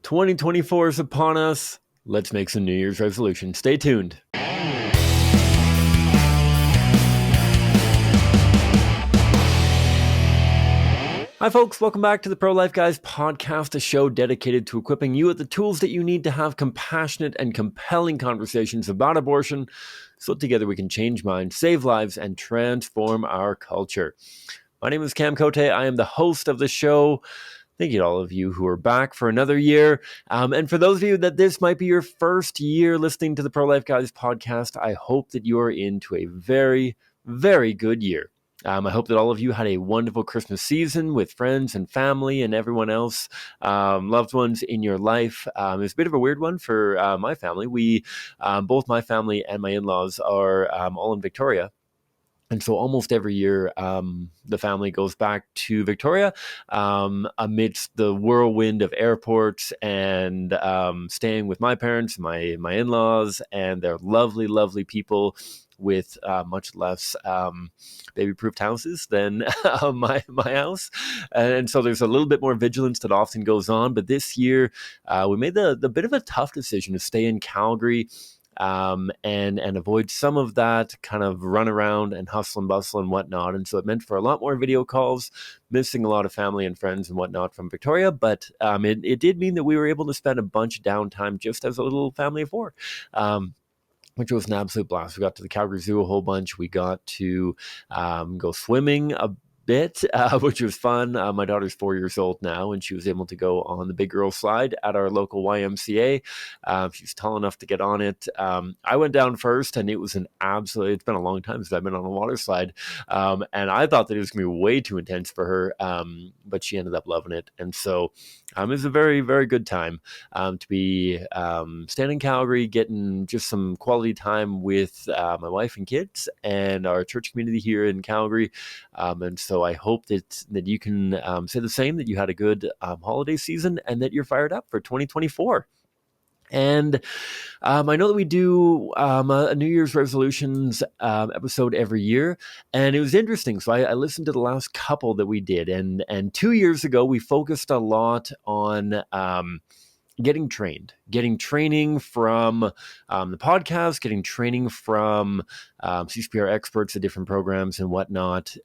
2024 is upon us. Let's make some New Year's resolutions. Stay tuned. Hi folks, welcome back to the Pro-Life Guys podcast, a show dedicated to equipping you with the tools that you need to have compassionate and compelling conversations about abortion, so together we can change minds, save lives, and transform our culture. My name is Cam Cote. I am the host of the show. Thank you to all of you who are back for another year. And for those of you that this might be your first year listening to the Pro-Life Guys podcast, I hope that you are into a very, very good year. I hope that all of you had a wonderful Christmas season with friends and family and everyone else, loved ones in your life. It's a bit of a weird one for my family. Both my family and my in-laws are all in Victoria. And so almost every year, the family goes back to Victoria amidst the whirlwind of airports and staying with my parents, my in-laws, and they're lovely, lovely people with much less baby-proofed houses than my house. And so there's a little bit more vigilance that often goes on. But this year, we made the bit of a tough decision to stay in Calgary and avoid some of that kind of run around and hustle and bustle and whatnot. And so it meant for a lot more video calls, missing a lot of family and friends and whatnot from Victoria. But it did mean that we were able to spend a bunch of downtime just as a little family of four. Which was an absolute blast. We got to the Calgary Zoo a whole bunch. We got to go swimming a bit, which was fun. My daughter's 4 years old now, and she was able to go on the big girl slide at our local YMCA. She's tall enough to get on it. I went down first, and it was it's been a long time since I've been on a water slide. And I thought that it was going to be way too intense for her, but she ended up loving it. And so it was a very, very good time to be staying in Calgary, getting just some quality time with my wife and kids and our church community here in Calgary. And so I hope that you can say the same, that you had a good holiday season and that you're fired up for 2024. And I know that we do a New Year's resolutions episode every year, and it was interesting. So I listened to the last couple that we did, and 2 years ago we focused a lot on getting training from the podcast, getting training from CCPR experts at different programs and whatnot.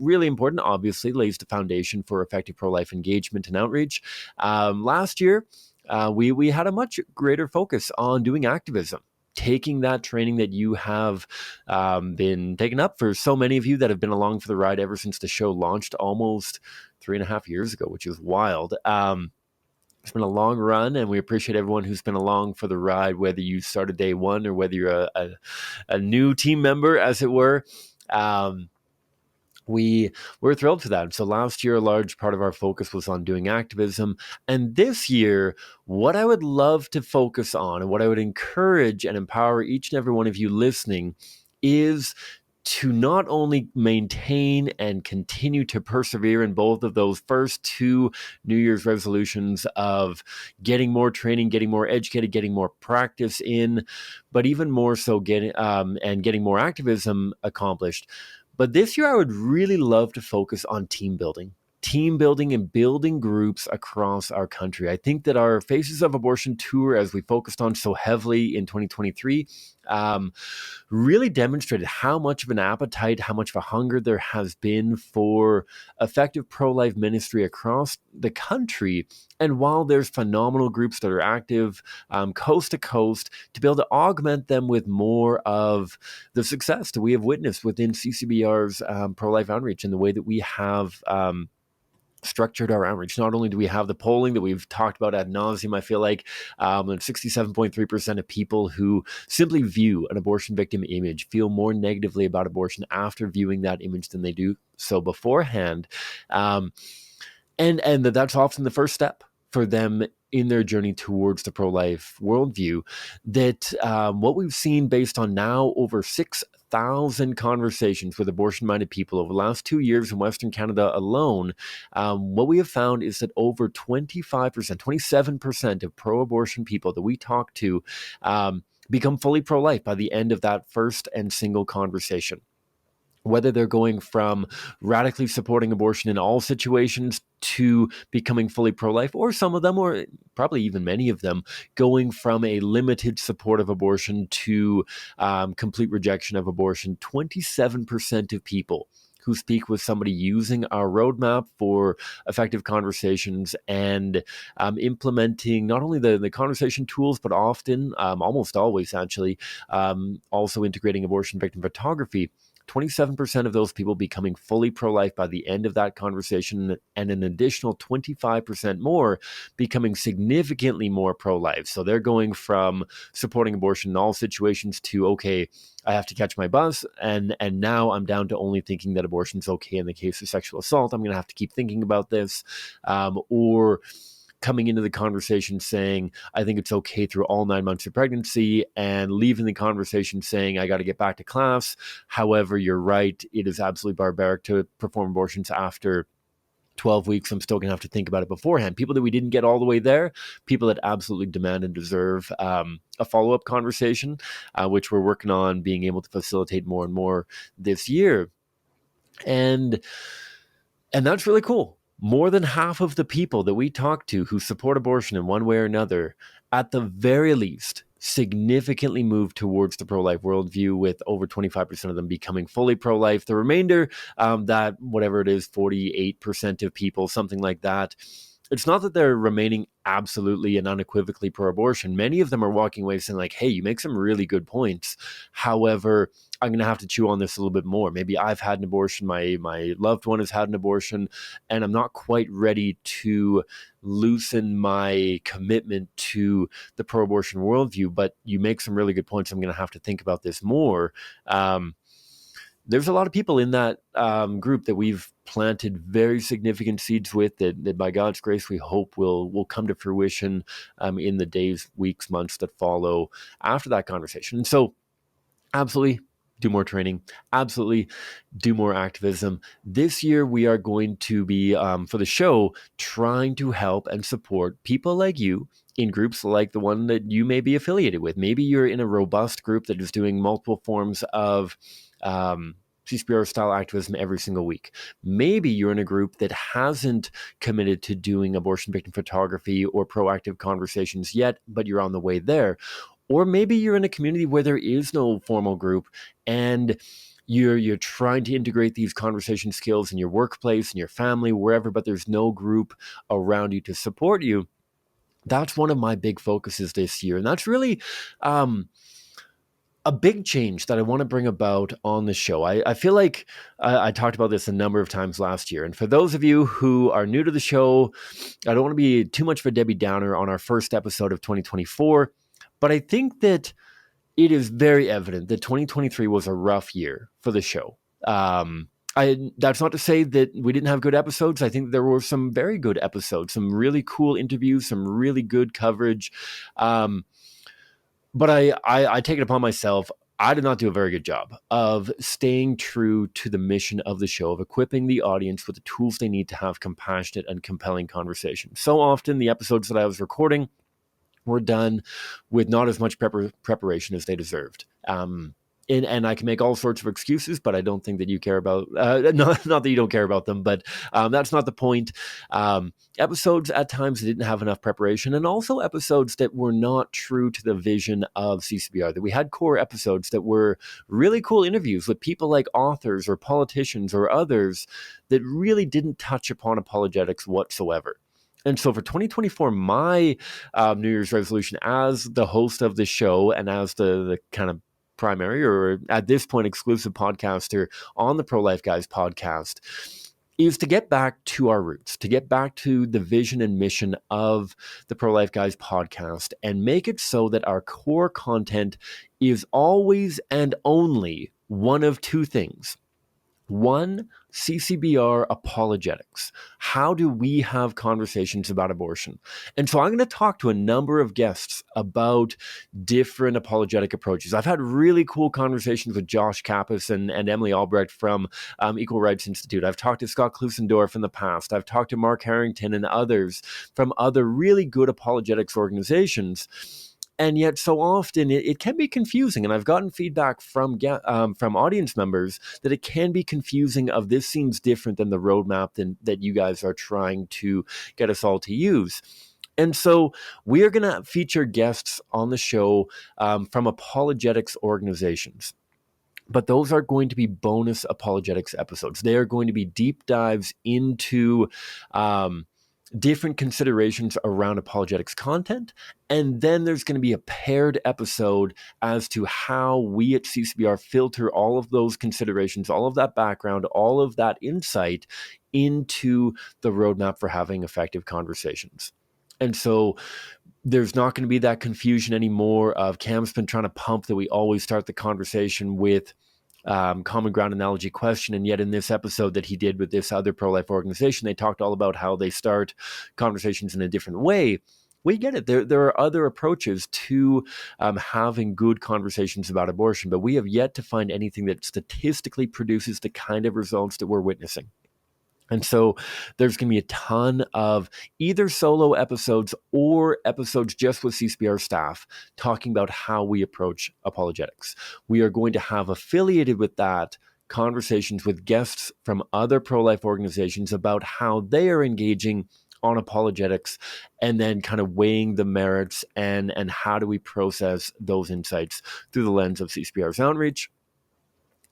Really important, obviously, lays the foundation for effective pro-life engagement and outreach. Last year, we had a much greater focus on doing activism, taking that training that you have been taking up for so many of you that have been along for the ride ever since the show launched almost 3.5 years ago, which is wild. It's been a long run, and we appreciate everyone who's been along for the ride, whether you started day one or whether you're a new team member, as it were. We're thrilled for that. So last year, a large part of our focus was on doing activism. And this year, what I would love to focus on and what I would encourage and empower each and every one of you listening is to not only maintain and continue to persevere in both of those first two New Year's resolutions of getting more training, getting more educated, getting more practice in, but even more so getting more activism accomplished. But this year, I would really love to focus on team building and building groups across our country. I think that our Faces of Abortion tour, as we focused on so heavily in 2023, really demonstrated how much of an appetite, how much of a hunger there has been for effective pro-life ministry across the country. And while there's phenomenal groups that are active coast to coast, to be able to augment them with more of the success that we have witnessed within CCBR's pro-life outreach and the way that we have structured our outreach. Not only do we have the polling that we've talked about ad nauseum, I feel like 67.3% of people who simply view an abortion victim image feel more negatively about abortion after viewing that image than they do so beforehand. And that's often the first step for them in their journey towards the pro-life worldview. That what we've seen based on now over 6,000 conversations with abortion-minded people over the last 2 years in Western Canada alone, what we have found is that over 27% of pro-abortion people that we talk to become fully pro-life by the end of that first and single conversation. whether they're going from radically supporting abortion in all situations to becoming fully pro-life, or some of them, or probably even many of them, going from a limited support of abortion to complete rejection of abortion. 27% of people who speak with somebody using our roadmap for effective conversations and implementing not only the conversation tools, but often, almost always actually, also integrating abortion victim photography. 27% of those people becoming fully pro-life by the end of that conversation, and an additional 25% more becoming significantly more pro-life. So they're going from supporting abortion in all situations to, okay, I have to catch my bus, and now I'm down to only thinking that abortion's okay in the case of sexual assault. I'm going to have to keep thinking about this, or coming into the conversation saying, I think it's okay through all 9 months of pregnancy, and leaving the conversation saying, I got to get back to class. However, you're right. It is absolutely barbaric to perform abortions after 12 weeks. I'm still going to have to think about it beforehand. People that we didn't get all the way there, people that absolutely demand and deserve a follow-up conversation, which we're working on being able to facilitate more and more this year. And that's really cool. More than half of the people that we talk to who support abortion in one way or another, at the very least, significantly move towards the pro-life worldview, with over 25% of them becoming fully pro-life. The remainder, that whatever it is, 48% of people, something like that, it's not that they're remaining absolutely and unequivocally pro-abortion. Many of them are walking away saying like, hey, you make some really good points. However, I'm going to have to chew on this a little bit more. Maybe I've had an abortion, my loved one has had an abortion, and I'm not quite ready to loosen my commitment to the pro-abortion worldview, but you make some really good points. I'm going to have to think about this more. There's a lot of people in that group that we've planted very significant seeds with that by God's grace, we hope will come to fruition in the days, weeks, months that follow after that conversation. And so absolutely do more training, absolutely do more activism. This year, we are going to be, for the show, trying to help and support people like you in groups like the one that you may be affiliated with. Maybe you're in a robust group that is doing multiple forms of CCBR style activism every single week. Maybe you're in a group that hasn't committed to doing abortion victim photography or proactive conversations yet, but you're on the way there. Or maybe you're in a community where there is no formal group, and you're trying to integrate these conversation skills in your workplace, in your family, wherever, but there's no group around you to support you. That's one of my big focuses this year. And that's really a big change that I want to bring about on the show. I feel like I talked about this a number of times last year. And for those of you who are new to the show, I don't want to be too much of a Debbie Downer on our first episode of 2024, but I think that it is very evident that 2023 was a rough year for the show. That's not to say that we didn't have good episodes. I think there were some very good episodes, some really cool interviews, some really good coverage. But I take it upon myself. I did not do a very good job of staying true to the mission of the show, of equipping the audience with the tools they need to have compassionate and compelling conversations. So often the episodes that I was recording were done with not as much preparation as they deserved. And I can make all sorts of excuses, but I don't think that you care about, not that you don't care about them, but that's not the point. Episodes at times that didn't have enough preparation, and also episodes that were not true to the vision of CCBR, that we had core episodes that were really cool interviews with people like authors or politicians or others that really didn't touch upon apologetics whatsoever. And so for 2024, my New Year's resolution as the host of the show and as the kind of primary, or at this point exclusive podcaster on the Pro-Life Guys podcast, is to get back to our roots, to get back to the vision and mission of the Pro-Life Guys podcast, and make it so that our core content is always and only one of two things. One, CCBR apologetics. How do we have conversations about abortion? And so I'm going to talk to a number of guests about different apologetic approaches. I've had really cool conversations with Josh Kappas and Emily Albrecht from Equal Rights Institute. I've talked to Scott Klusendorf in the past. I've talked to Mark Harrington and others from other really good apologetics organizations. And yet so often it can be confusing. And I've gotten feedback from audience members that it can be confusing of this seems different than the roadmap that you guys are trying to get us all to use. And so we are going to feature guests on the show from apologetics organizations. But those are going to be bonus apologetics episodes. They are going to be deep dives into different considerations around apologetics content. And then there's going to be a paired episode as to how we at CCBR filter all of those considerations, all of that background, all of that insight into the roadmap for having effective conversations. And so there's not going to be that confusion anymore of Cam's been trying to pump that we always start the conversation with common ground analogy question. And yet in this episode that he did with this other pro-life organization, they talked all about how they start conversations in a different way. We get it. There are other approaches to having good conversations about abortion, but we have yet to find anything that statistically produces the kind of results that we're witnessing. And so there's going to be a ton of either solo episodes or episodes just with CCBR staff talking about how we approach apologetics. We are going to have affiliated with that conversations with guests from other pro-life organizations about how they are engaging on apologetics and then kind of weighing the merits and how do we process those insights through the lens of CCBR's outreach.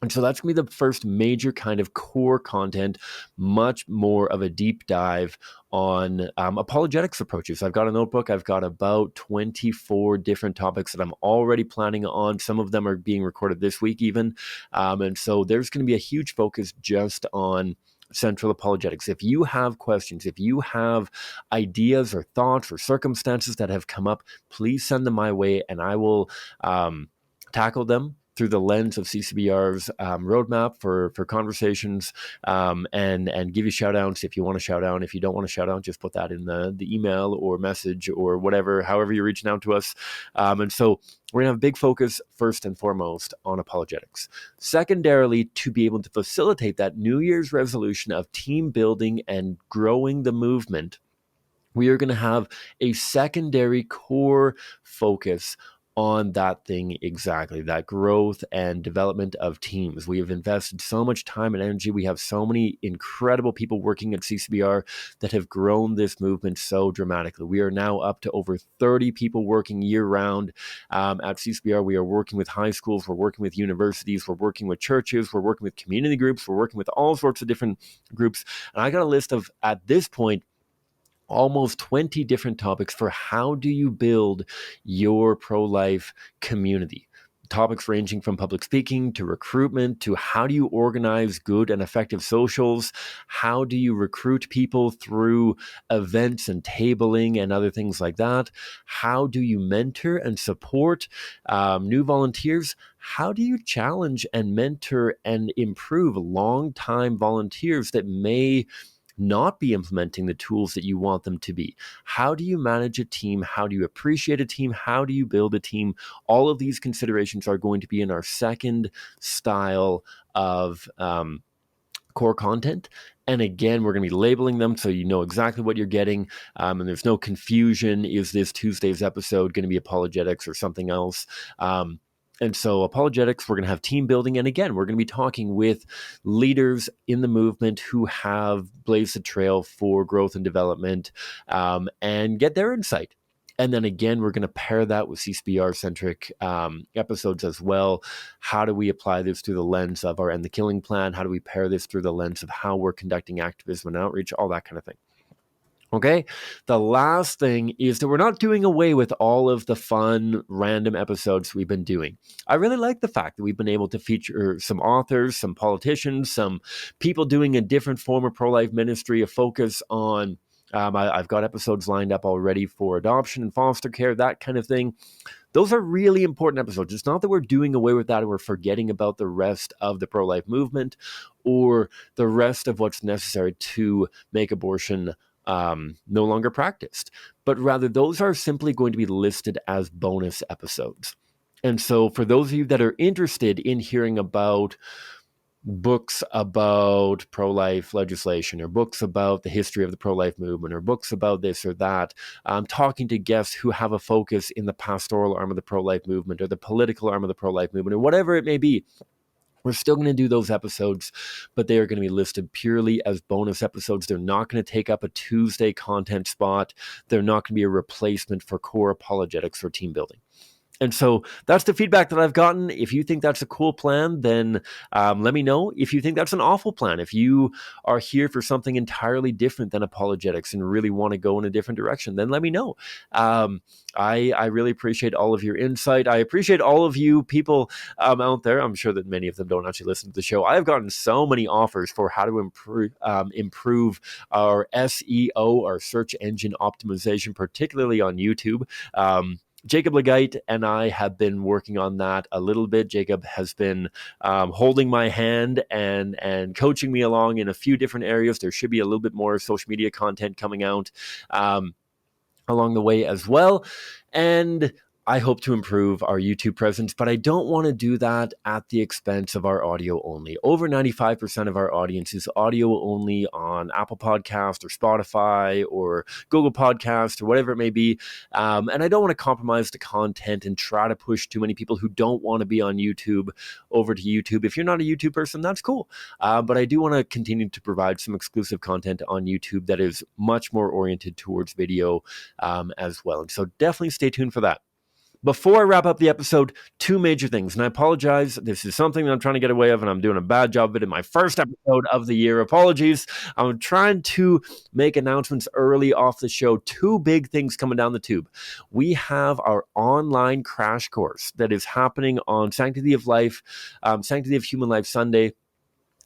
And so that's going to be the first major kind of core content, much more of a deep dive on apologetics approaches. I've got a notebook. I've got about 24 different topics that I'm already planning on. Some of them are being recorded this week even. And so there's going to be a huge focus just on central apologetics. If you have questions, if you have ideas or thoughts or circumstances that have come up, please send them my way and I will tackle them through the lens of CCBR's roadmap for conversations, and give you shout outs if you want to shout out. If you don't want to shout out, just put that in the email or message or whatever, however you're reaching out to us. And so we're going to have a big focus first and foremost on apologetics. Secondarily, to be able to facilitate that New Year's resolution of team building and growing the movement, we are going to have a secondary core focus on that thing exactly, that growth and development of teams. We have invested so much time and energy. We have so many incredible people working at CCBR that have grown this movement so dramatically. We are now up to over 30 people working year-round at CCBR. We are working with high schools. We're working with universities. We're working with churches. We're working with community groups. We're working with all sorts of different groups. And I got a list of, at this point, almost 20 different topics for how do you build your pro-life community. Topics ranging from public speaking to recruitment to how do you organize good and effective socials? How do you recruit people through events and tabling and other things like that? How do you mentor and support new volunteers? How do you challenge and mentor and improve longtime volunteers that may not be implementing the tools that you want them to be? How do you manage a team? How do you appreciate a team? How do you build a team? All of these considerations are going to be in our second style of core content. And again, we're going to be labeling them so you know exactly what you're getting, and there's no confusion. Is this Tuesday's episode going to be apologetics or something else? And so apologetics, we're going to have team building. And again, we're going to be talking with leaders in the movement who have blazed the trail for growth and development, and get their insight. And then again, we're going to pair that with CCBR-centric episodes as well. How do we apply this through the lens of our End the Killing plan? How do we pair this through the lens of how we're conducting activism and outreach? All that kind of thing. Okay, the last thing is that we're not doing away with all of the fun, random episodes we've been doing. I really like the fact that we've been able to feature some authors, some politicians, some people doing a different form of pro-life ministry, a focus on, I've got episodes lined up already for adoption and foster care, that kind of thing. Those are really important episodes. It's not that we're doing away with that and we're forgetting about the rest of the pro-life movement or the rest of what's necessary to make abortion no longer practiced, but rather those are simply going to be listed as bonus episodes. And so for those of you that are interested in hearing about books about pro-life legislation, or books about the history of the pro-life movement, or books about this or that, talking to guests who have a focus in the pastoral arm of the pro-life movement or the political arm of the pro-life movement, or whatever it may be. We're still going to do those episodes, but they are going to be listed purely as bonus episodes. They're not going to take up a Tuesday content spot. They're not going to be a replacement for core apologetics or team building. And so that's the feedback that I've gotten. If you think that's a cool plan, then let me know. If you think that's an awful plan, if you are here for something entirely different than apologetics and really want to go in a different direction, then let me know. I really appreciate all of your insight. I appreciate all of you people out there. I'm sure that many of them don't actually listen to the show. I've gotten so many offers for how to improve our SEO, our search engine optimization, particularly on YouTube. Jacob Legite and I have been working on that a little bit. Jacob has been holding my hand and coaching me along in a few different areas. There should be a little bit more social media content coming out along the way as well. And I hope to improve our YouTube presence, but I don't want to do that at the expense of our audio only. Over 95% of our audience is audio only on Apple Podcast or Spotify or Google Podcast or whatever it may be. And I don't want to compromise the content and try to push too many people who don't want to be on YouTube over to YouTube. If you're not a YouTube person, that's cool. But I do want to continue to provide some exclusive content on YouTube that is much more oriented towards video as well. And so definitely stay tuned for that. Before I wrap up the episode, two major things, and I apologize. This is something that I'm trying to get away of, and I'm doing a bad job of it in my first episode of the year. Apologies. I'm trying to make announcements early off the show. Two big things coming down the tube. We have our online crash course that is happening on Sanctity of Life, Sanctity of Human Life Sunday.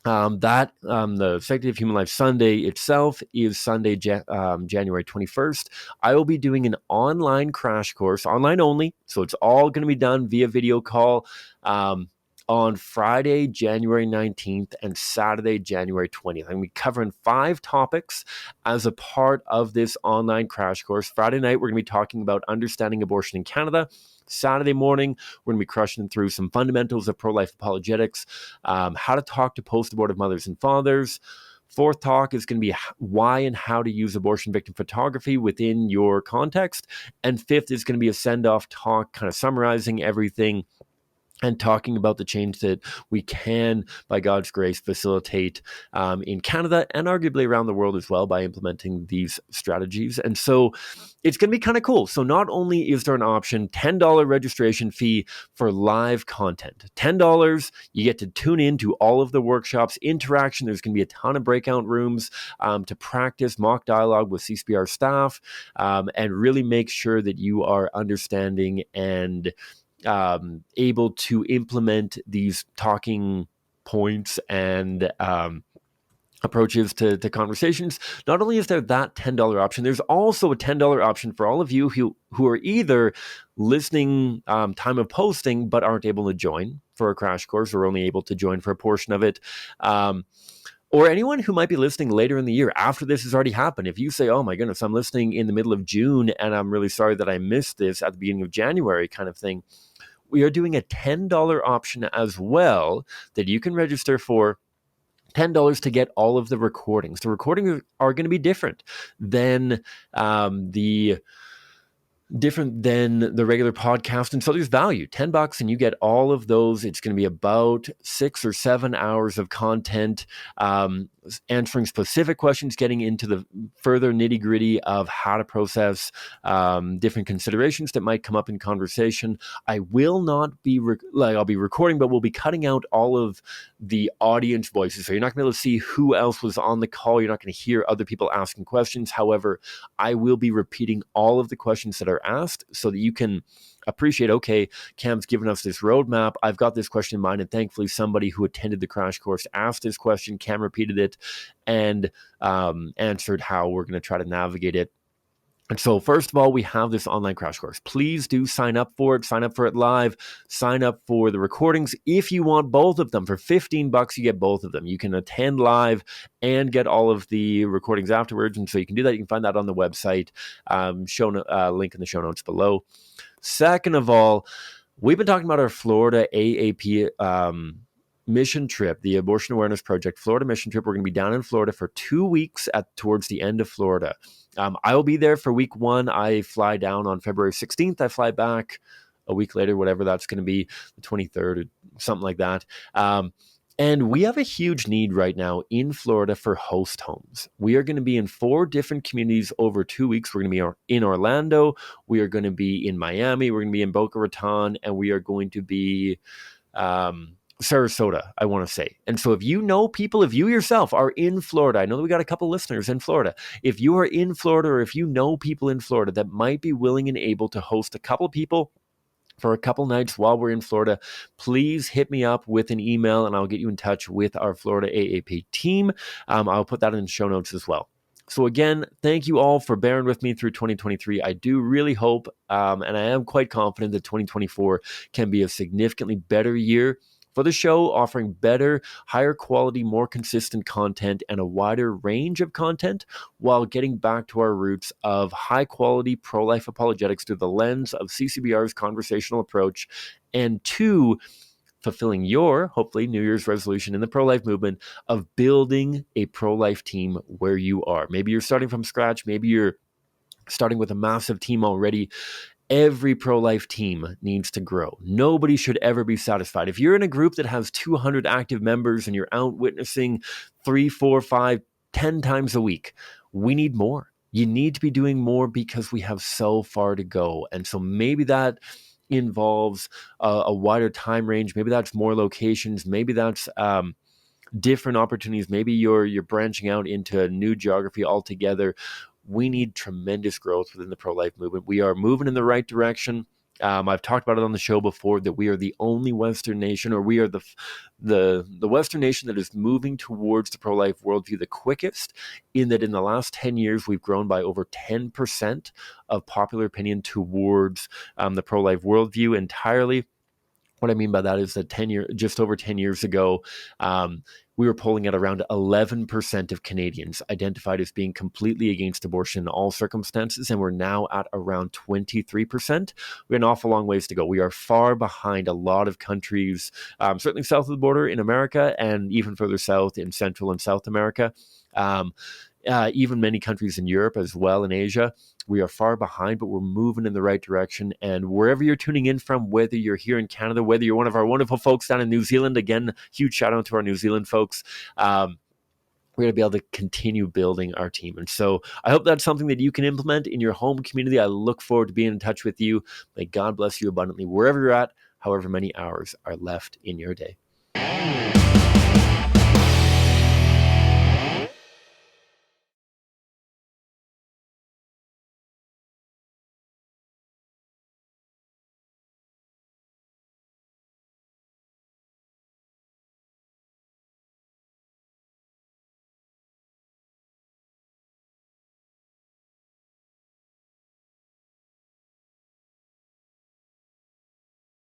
The Sanctity of Human Life Sunday itself is Sunday, January 21st. I will be doing an online crash course, online only. So it's all going to be done via video call on Friday, January 19th and Saturday, January 20th. I'm going to be covering 5 topics as a part of this online crash course. Friday night, we're going to be talking about understanding abortion in Canada. Saturday morning, we're going to be crushing through some fundamentals of pro-life apologetics, how to talk to post-abortive mothers and fathers. Fourth talk is going to be why and how to use abortion victim photography within your context. And fifth is going to be a send-off talk, kind of summarizing everything and talking about the change that we can, by God's grace, facilitate in Canada and arguably around the world as well by implementing these strategies. And so it's going to be kind of cool. So not only is there an option, $10 registration fee for live content, $10, you get to tune in to all of the workshops, interaction. There's going to be a ton of breakout rooms to practice mock dialogue with CCPR staff and really make sure that you are understanding and able to implement these talking points and approaches to conversations. Not only is there that $10 option, there's also a $10 option for all of you who are either listening time of posting but aren't able to join for a crash course or only able to join for a portion of it. Or anyone who might be listening later in the year after this has already happened. If you say, oh my goodness, I'm listening in the middle of June and I'm really sorry that I missed this at the beginning of January kind of thing, we are doing a $10 option as well that you can register for. $10 to get all of the recordings. The recordings are going to be different than the regular podcast. And so there's value, $10 and you get all of those. It's going to be about 6 or 7 hours of content, answering specific questions, getting into the further nitty gritty of how to process different considerations that might come up in conversation. I will not be, I'll be recording, but we'll be cutting out all of the audience voices. So you're not going to be able to see who else was on the call. You're not going to hear other people asking questions. However, I will be repeating all of the questions that are asked so that you can appreciate, okay, Cam's given us this roadmap. I've got this question in mind. And thankfully, somebody who attended the crash course asked this question. Cam repeated it and answered how we're going to try to navigate it. And so first of all, we have this online crash course. Please do sign up for it. Sign up for it live. Sign up for the recordings. If you want both of them, for $15, you get both of them. You can attend live and get all of the recordings afterwards. And so you can do that. You can find that on the website. Link in the show notes below. Second of all, we've been talking about our Florida AAP mission trip, the Abortion Awareness Project Florida mission trip. We're going to be down in Florida for 2 weeks towards the end of Florida. I will be there for week 1. I fly down on February 16th. I fly back a week later, whatever that's going to be, the 23rd or something like that. And we have a huge need right now in Florida for host homes. We are going to be in 4 different communities over 2 weeks. We're going to be in Orlando. We are going to be in Miami. We're going to be in Boca Raton. And we are going to be Sarasota, I want to say. And so if you know people, if you yourself are in Florida, I know that we got a couple listeners in Florida. If you are in Florida, or if you know people in Florida that might be willing and able to host a couple people for a couple nights while we're in Florida, please hit me up with an email and I'll get you in touch with our Florida AAP team. I'll put that in the show notes as well. So again, thank you all for bearing with me through 2023. I do really hope, and I am quite confident that 2024 can be a significantly better year for the show, offering better, higher quality, more consistent content and a wider range of content while getting back to our roots of high quality pro-life apologetics through the lens of CCBR's conversational approach, and 2, fulfilling your, hopefully, New Year's resolution in the pro-life movement of building a pro-life team where you are. Maybe you're starting from scratch. Maybe you're starting with a massive team already. Every pro-life team needs to grow. Nobody should ever be satisfied. If you're in a group that has 200 active members and you're out witnessing 3, 4, 5, 10 times a week, we need more. You need to be doing more because we have so far to go. And so maybe that involves a wider time range. Maybe that's more locations. Maybe that's different opportunities. Maybe you're branching out into a new geography altogether. We need tremendous growth within the pro-life movement. We are moving in the right direction. I've talked about it on the show before that we are the only Western nation, or we are the Western nation that is moving towards the pro-life worldview the quickest, in that in the last 10 years, we've grown by over 10% of popular opinion towards the pro-life worldview entirely. What I mean by that is that just over 10 years ago, we were polling at around 11% of Canadians identified as being completely against abortion in all circumstances, and we're now at around 23%. We have an awful long ways to go. We are far behind a lot of countries, certainly south of the border in America, and even further south in Central and South America. Even many countries in Europe as well, in Asia. We are far behind, but we're moving in the right direction. And wherever you're tuning in from, whether you're here in Canada, whether you're one of our wonderful folks down in New Zealand, again, huge shout out to our New Zealand folks. We're going to be able to continue building our team. And so I hope that's something that you can implement in your home community. I look forward to being in touch with you. May God bless you abundantly wherever you're at, however many hours are left in your day.